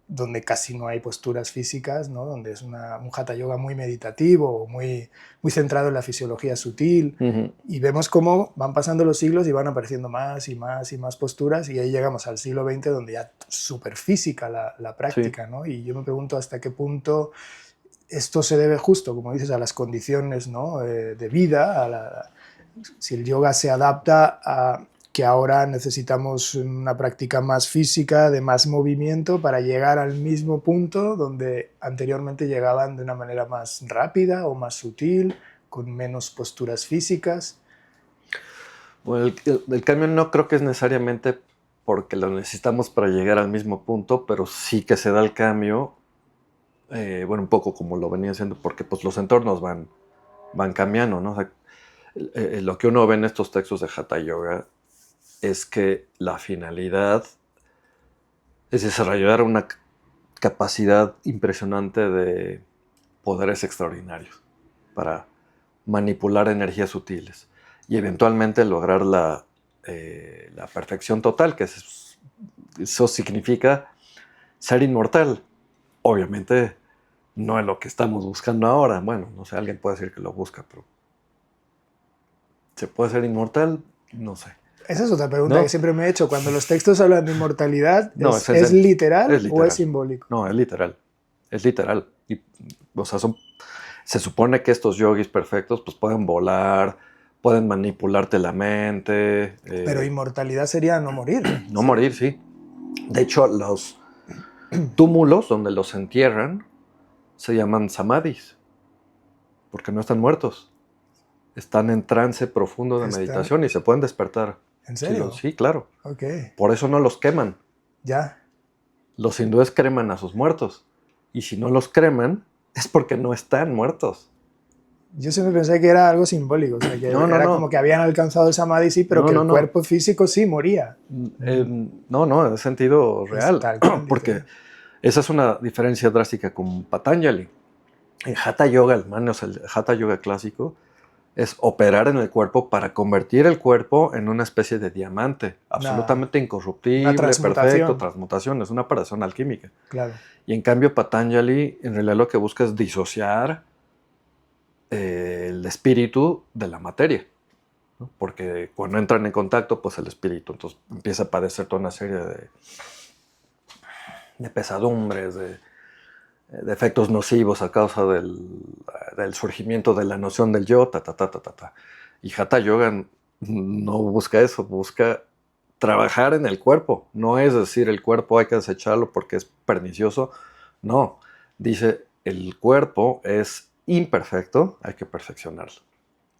donde casi no hay posturas físicas, ¿no? Donde es un hatha yoga muy meditativo, muy centrado en la fisiología sutil, y vemos cómo van pasando los siglos y van apareciendo más y más y más posturas, y ahí llegamos al siglo XX donde ya súper física la práctica, Sí. ¿no? Y yo me pregunto hasta qué punto esto se debe justo, como dices, a las condiciones, ¿no? De vida, si el yoga se adapta a que ahora necesitamos una práctica más física, de más movimiento, para llegar al mismo punto donde anteriormente llegaban de una manera más rápida o más sutil, con menos posturas físicas. Bueno, el cambio no creo que es necesariamente porque lo necesitamos para llegar al mismo punto, pero sí que se da el cambio, bueno, un poco como lo venía haciendo, porque pues los entornos van cambiando, ¿no? O sea, lo que uno ve en estos textos de Hatha Yoga es que la finalidad es desarrollar una capacidad impresionante de poderes extraordinarios para manipular energías sutiles y eventualmente lograr la perfección total, que eso significa ser inmortal. Obviamente no es lo que estamos buscando ahora. Bueno, no sé, alguien puede decir que lo busca, pero ¿se puede ser inmortal? No sé. Esa es otra pregunta ¿No? que siempre me he hecho. Cuando los textos hablan de inmortalidad, No, ¿es literal o es simbólico? No, es literal. Es literal. Y, o sea, se supone que estos yogis perfectos pues pueden volar, pueden manipularte la mente. Pero inmortalidad sería no morir. No morir, sí. De hecho, los túmulos donde los entierran se llaman samadhis, porque no están muertos. Están en trance profundo de meditación y se pueden despertar. ¿En serio? Sí, claro. Ok. Por eso no los queman. Ya. Los hindúes creman a sus muertos. Y si no los creman, es porque no están muertos. Yo siempre pensé que era algo simbólico. O sea, que era como que habían alcanzado el samadhi, sí, pero que el cuerpo físico sí moría. No, es sentido real. Porque esa es una diferencia drástica con Patanjali. En Hatha Yoga, el Hatha Yoga clásico, es operar en el cuerpo para convertir el cuerpo en una especie de diamante, absolutamente incorruptible, perfecto, transmutación, es una operación alquímica. Claro. Y en cambio Patanjali en realidad lo que busca es disociar el espíritu de la materia, ¿no? Porque cuando entran en contacto, pues el espíritu entonces empieza a padecer toda una serie de pesadumbres, de efectos nocivos a causa del surgimiento de la noción del yo, Y Hatha Yoga no busca eso, busca trabajar en el cuerpo. No es decir, el cuerpo hay que desecharlo porque es pernicioso. No, dice, el cuerpo es imperfecto, hay que perfeccionarlo.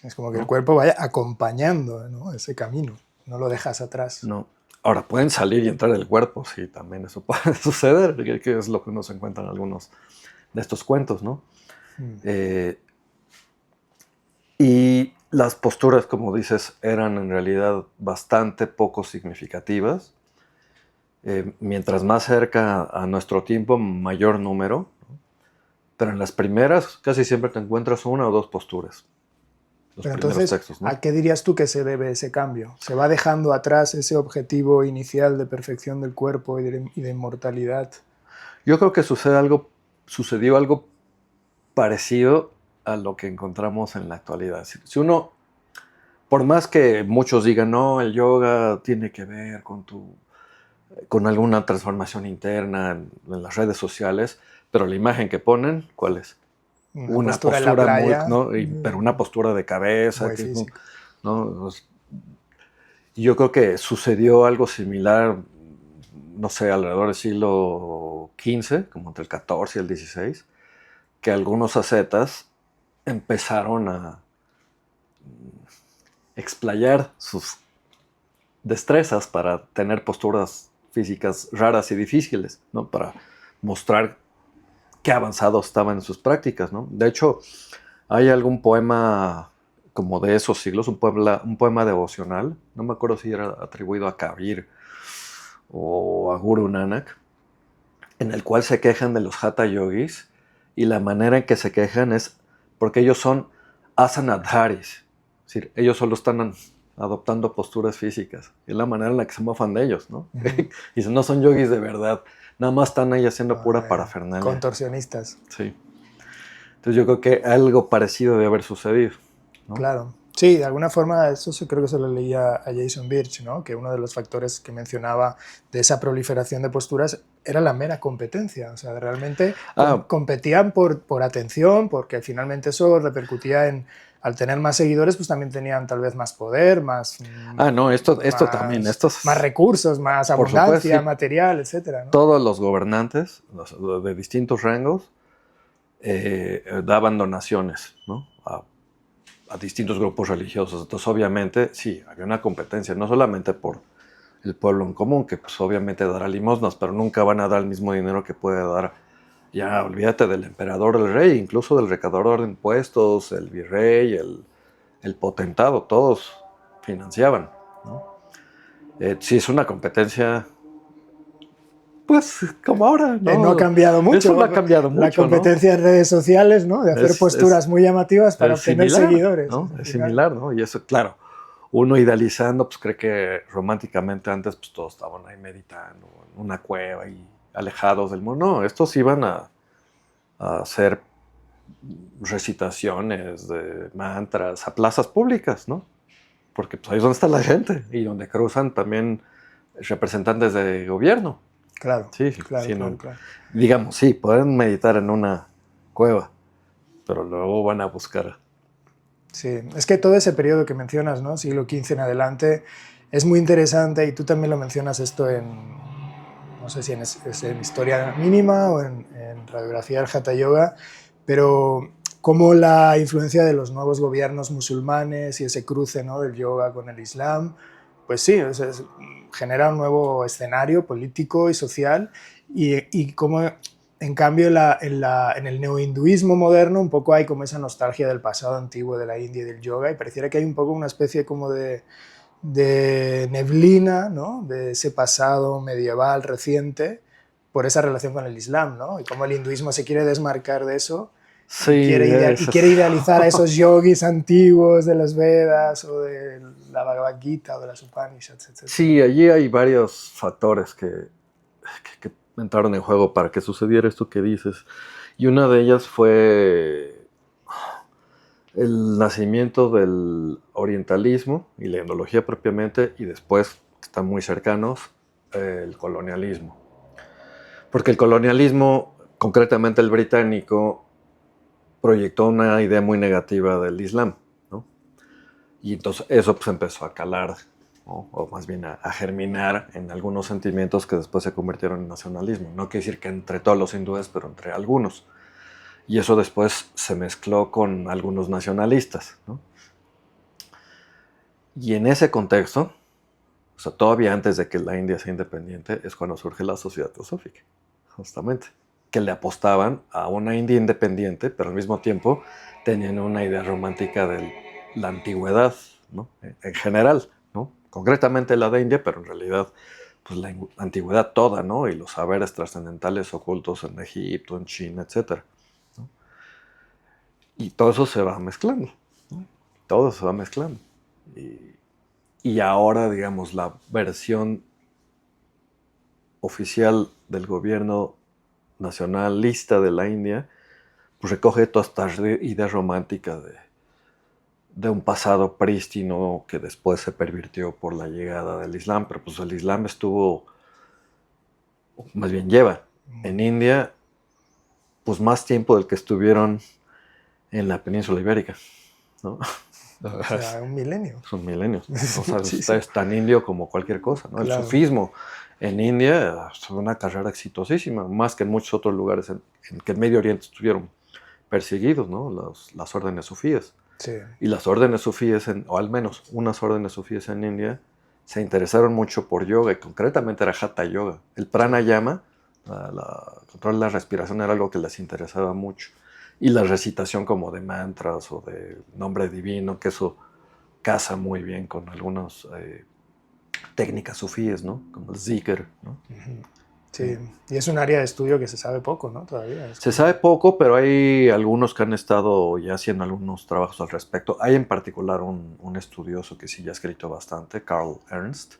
Es como que el cuerpo vaya acompañando, ¿no?, ese camino, no lo dejas atrás. No. Ahora, pueden salir y entrar el cuerpo, sí, también eso puede suceder, que es lo que uno se encuentra en algunos de estos cuentos, ¿no? Y las posturas, como dices, eran en realidad bastante poco significativas. Mientras más cerca a nuestro tiempo, mayor número, ¿no? Pero en las primeras casi siempre te encuentras una o dos posturas. Pero entonces, textos, ¿no? ¿A qué dirías tú que se debe ese cambio? ¿Se va dejando atrás ese objetivo inicial de perfección del cuerpo y de inmortalidad? Yo creo que sucedió algo parecido a lo que encontramos en la actualidad. Si uno, por más que muchos digan, no, el yoga tiene que ver con alguna transformación interna en las redes sociales, pero la imagen que ponen, ¿cuál es? Una postura en la playa, pero una postura de cabeza, ¿no? Yo creo que sucedió algo similar, no sé, alrededor del siglo XV, como entre el XIV y el XVI, que algunos ascetas empezaron a explayar sus destrezas para tener posturas físicas raras y difíciles, ¿no? Para mostrar qué avanzados estaban en sus prácticas, ¿no? De hecho, hay algún poema como de esos siglos, un poema devocional, no me acuerdo si era atribuido a Kabir o a Guru Nanak, en el cual se quejan de los Hatha Yogis, y la manera en que se quejan es porque ellos son asanadharis, es decir, ellos solo están adoptando posturas físicas, es la manera en la que se mofan de ellos, ¿no? Dicen, no son yogis de verdad, nada más están ahí haciendo pura parafernalia. Contorsionistas. Sí. Entonces yo creo que algo parecido debe haber sucedido, ¿no? Claro. Sí, de alguna forma eso creo que se lo leía a Jason Birch, ¿no? Que uno de los factores que mencionaba de esa proliferación de posturas era la mera competencia. O sea, realmente competían por atención, porque finalmente eso repercutía en, al tener más seguidores, pues también tenían tal vez más poder, más... esto también. Más recursos, más abundancia, supuesto, sí, material, etcétera, ¿no? Todos los gobernantes de distintos rangos daban donaciones, ¿no? a distintos grupos religiosos. Entonces, obviamente, sí, había una competencia, no solamente por el pueblo en común, que pues obviamente dará limosnas, pero nunca van a dar el mismo dinero que puede dar, ya olvídate del emperador, del rey, incluso del recaudador de impuestos, el virrey, el potentado, todos financiaban, ¿no? Sí, es una competencia, pues como ahora, No ha ¿no? cambiado Eso mucho. no ha cambiado La mucho, ¿no? competencia en redes sociales, ¿no? De hacer posturas muy llamativas para es obtener similar, seguidores. ¿no? Es similar, ¿no? Y eso, claro, uno idealizando, pues cree que románticamente antes pues todos estaban ahí meditando en una cueva y alejados del mundo. No, estos iban a hacer recitaciones de mantras a plazas públicas, ¿no? Porque pues ahí es donde está la gente y donde cruzan también representantes de gobierno. Claro, Sí, claro, sí, claro, no, claro. digamos, sí, pueden meditar en una cueva, pero luego van a buscar. Sí, es que todo ese periodo que mencionas, ¿no? Siglo XV en adelante, es muy interesante y tú también lo mencionas esto en, no sé si es en Historia Mínima o en Radiografía del Hatha Yoga, pero cómo la influencia de los nuevos gobiernos musulmanes y ese cruce, ¿no? Del yoga con el Islam, pues sí, genera un nuevo escenario político y social y cómo en cambio en el neohinduismo moderno un poco hay como esa nostalgia del pasado antiguo de la India y del yoga y pareciera que hay un poco una especie como de neblina, ¿no? De ese pasado medieval reciente por esa relación con el Islam, ¿no? Y cómo el hinduismo se quiere desmarcar de eso Sí, y quiere idealizar a esos yogis antiguos de los Vedas o de la Bhagavad Gita o de las Upanishads, etc. sí, allí hay varios factores que entraron en juego para que sucediera esto que dices. Y una de ellas fue el nacimiento del orientalismo y la etnología propiamente, y después, que están muy cercanos, el colonialismo. Porque el colonialismo, concretamente el británico, proyectó una idea muy negativa del Islam, ¿no? Y entonces eso pues empezó a calar, ¿no? O más bien a germinar en algunos sentimientos que después se convirtieron en nacionalismo. No quiere decir que entre todos los hindúes, pero entre algunos. Y eso después se mezcló con algunos nacionalistas, ¿no? Y en ese contexto, o sea, todavía antes de que la India sea independiente, es cuando surge la Sociedad Teosófica, justamente, que le apostaban a una India independiente, pero al mismo tiempo tenían una idea romántica de la antigüedad, ¿no? En general, ¿no? Concretamente la de India, pero en realidad pues la antigüedad toda, ¿no? Y los saberes trascendentales ocultos en Egipto, en China, etc. ¿No? Y todo eso se va mezclando, ¿no? Todo se va mezclando. Y ahora, digamos, la versión oficial del gobierno nacionalista de la India, pues recoge todas estas ideas románticas de un pasado prístino que después se pervirtió por la llegada del Islam, pero pues el Islam estuvo, más bien lleva, en India, pues más tiempo del que estuvieron en la península ibérica, ¿no? O sea, un milenio. Son milenios. O sea, Sí, es tan indio como cualquier cosa, ¿no? claro. El sufismo en India fue una carrera exitosísima, más que en muchos otros lugares en que el Medio Oriente estuvieron perseguidos, ¿no? Las órdenes sufíes. Sí. Y las órdenes sufíes, o al menos unas órdenes sufíes en India, se interesaron mucho por yoga, y concretamente era Hatha Yoga. El pranayama, control de la respiración, era algo que les interesaba mucho. Y la recitación como de mantras o de nombre divino, que eso casa muy bien con algunas técnicas sufíes, ¿no? Como el zikr, ¿no? Sí, y es un área de estudio que se sabe poco, ¿no? Todavía. Se sabe poco, pero hay algunos que han estado ya haciendo algunos trabajos al respecto. Hay en particular un estudioso que sí ya ha escrito bastante, Carl Ernst,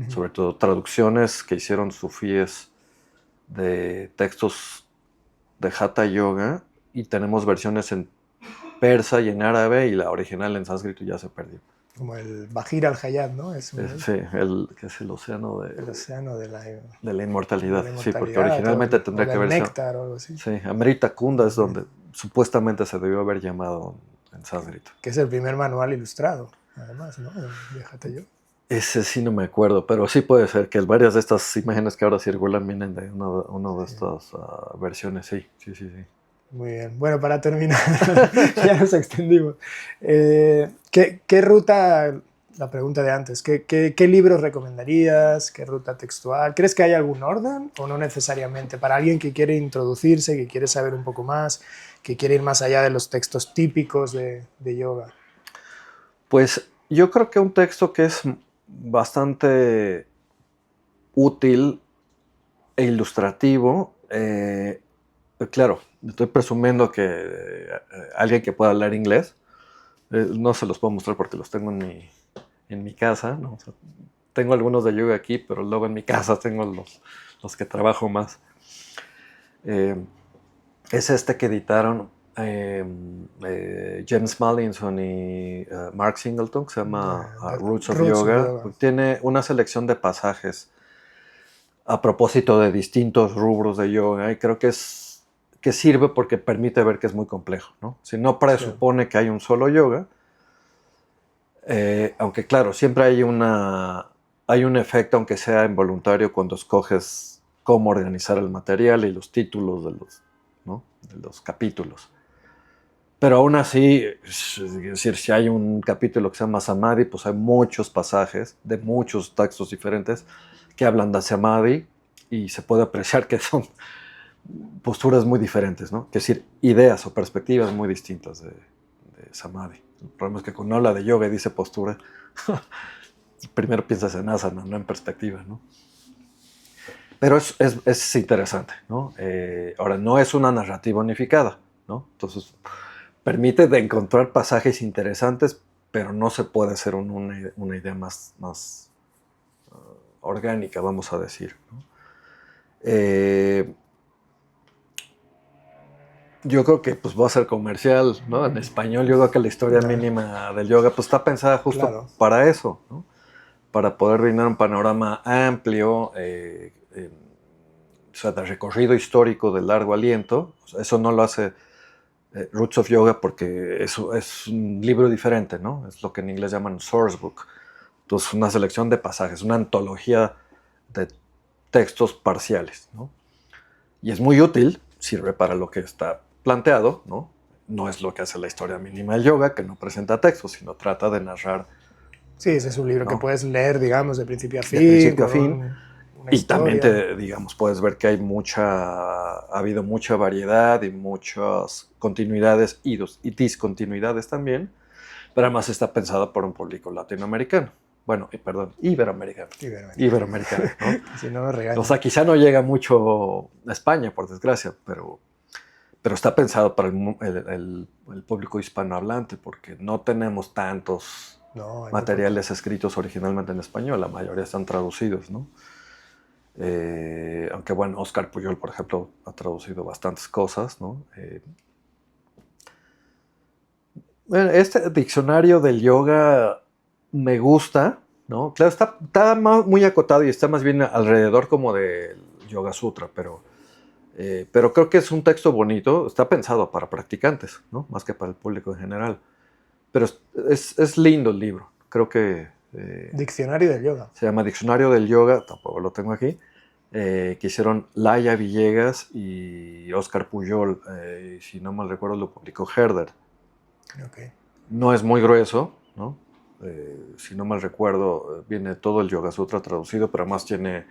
sobre todo traducciones que hicieron sufíes de textos de Hatha Yoga, y tenemos versiones en persa y en árabe, y la original en sánscrito ya se perdió. Como el Bahir al-Hayat, ¿no? Sí, que es el océano el océano de la inmortalidad. Sí, porque o originalmente tendría que haber sido néctar o algo así. Sí, Amrita Kunda es donde supuestamente se debió haber llamado en sánscrito. Que es el primer manual ilustrado, además, ¿no? De Hatha Yoga. Ese sí no me acuerdo, pero sí puede ser que varias de estas imágenes que ahora circulan vienen de una de estas versiones, sí. Muy bien. Bueno, para terminar, ya nos extendimos. ¿Qué ruta la pregunta de antes. ¿Qué libros recomendarías? ¿Qué ruta textual? ¿Crees que hay algún orden o no necesariamente? Para alguien que quiere introducirse, que quiere saber un poco más, que quiere ir más allá de los textos típicos de yoga. Pues yo creo que un texto que es bastante útil e ilustrativo, claro, estoy presumiendo que alguien que pueda hablar inglés, no se los puedo mostrar porque los tengo en mi casa, ¿no? O sea, tengo algunos de yoga aquí, pero luego en mi casa tengo los que trabajo más. Es este que editaron James Mallinson y Mark Singleton, que se llama Roots of Yoga. Tiene una selección de pasajes a propósito de distintos rubros de yoga, y creo que sirve porque permite ver que es muy complejo, ¿no? Si no presupone que hay un solo yoga, aunque claro, siempre hay un efecto, aunque sea involuntario, cuando escoges cómo organizar el material y los títulos de los capítulos. Pero aún así, es decir, si hay un capítulo que se llama Samadhi, pues hay muchos pasajes de muchos textos diferentes que hablan de Samadhi, y se puede apreciar que son posturas muy diferentes, ¿no? Es decir, ideas o perspectivas muy distintas de Samadhi. El problema es que cuando habla de yoga y dice postura, primero piensas en asana, no en perspectiva, ¿no? Pero es interesante, ¿no? Ahora, no es una narrativa unificada, ¿no? Entonces, permite de encontrar pasajes interesantes, pero no se puede hacer una idea más orgánica, vamos a decir, ¿no? Yo creo que pues va a ser comercial, ¿no? En español yo creo que la historia mínima del yoga pues está pensada justo para eso, ¿no? Para poder brindar un panorama amplio, o sea, de recorrido histórico de largo aliento. O sea, eso no lo hace Roots of Yoga porque eso es un libro diferente, ¿no? Es lo que en inglés llaman source book. Entonces, una selección de pasajes, una antología de textos parciales, ¿no? Y es muy útil, sirve para lo que está planteado, ¿no? No es lo que hace la historia mínima del yoga, que no presenta textos, sino trata de narrar. Sí, ese es un libro, ¿no?, que puedes leer, digamos, de principio a fin. De principio a fin. Y también digamos, puedes ver que ha habido mucha variedad y muchas continuidades y discontinuidades también, pero además está pensado por un público latinoamericano. Bueno, perdón, iberoamericano. Iberoamericano, ¿no? Si no, me regañan. O sea, quizá no llega mucho a España, por desgracia, pero está pensado para el público hispanohablante, porque no tenemos tantos materiales escritos originalmente en español, la mayoría están traducidos, ¿no? Aunque bueno, Oscar Pujol, por ejemplo, ha traducido bastantes cosas, ¿no? Bueno, este diccionario del yoga me gusta, ¿no? Claro, está muy acotado y está más bien alrededor como del Yoga Sutra, pero creo que es un texto bonito, está pensado para practicantes, ¿no? Más que para el público en general. Pero es lindo el libro, creo que... Diccionario del Yoga. Se llama Diccionario del Yoga, tampoco lo tengo aquí, que hicieron Laia Villegas y Oscar Pujol, y si no mal recuerdo lo publicó Herder. Okay. No es muy grueso, ¿no? Si no mal recuerdo, viene todo el Yoga Sutra traducido, pero además tiene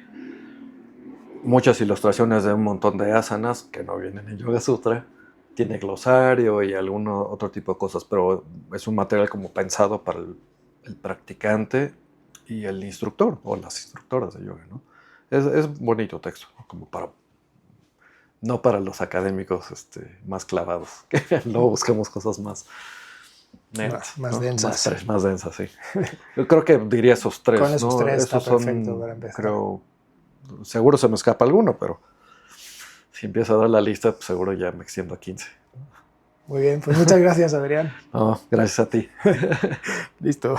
muchas ilustraciones de un montón de asanas que no vienen en Yoga Sutra. Tiene glosario y algún otro tipo de cosas, pero es un material como pensado para el practicante y el instructor o las instructoras de yoga, ¿no? Es bonito texto, ¿no? Como no para los académicos más clavados, que luego buscamos cosas más densas, ¿no? Más densas, sí. Yo creo que diría esos tres. Con esos tres esos está perfecto para empezar. Creo, seguro se me escapa alguno, pero si empiezo a dar la lista, pues seguro ya me extiendo a 15. Muy bien, pues muchas gracias, Adrián. No, gracias a ti. Listo.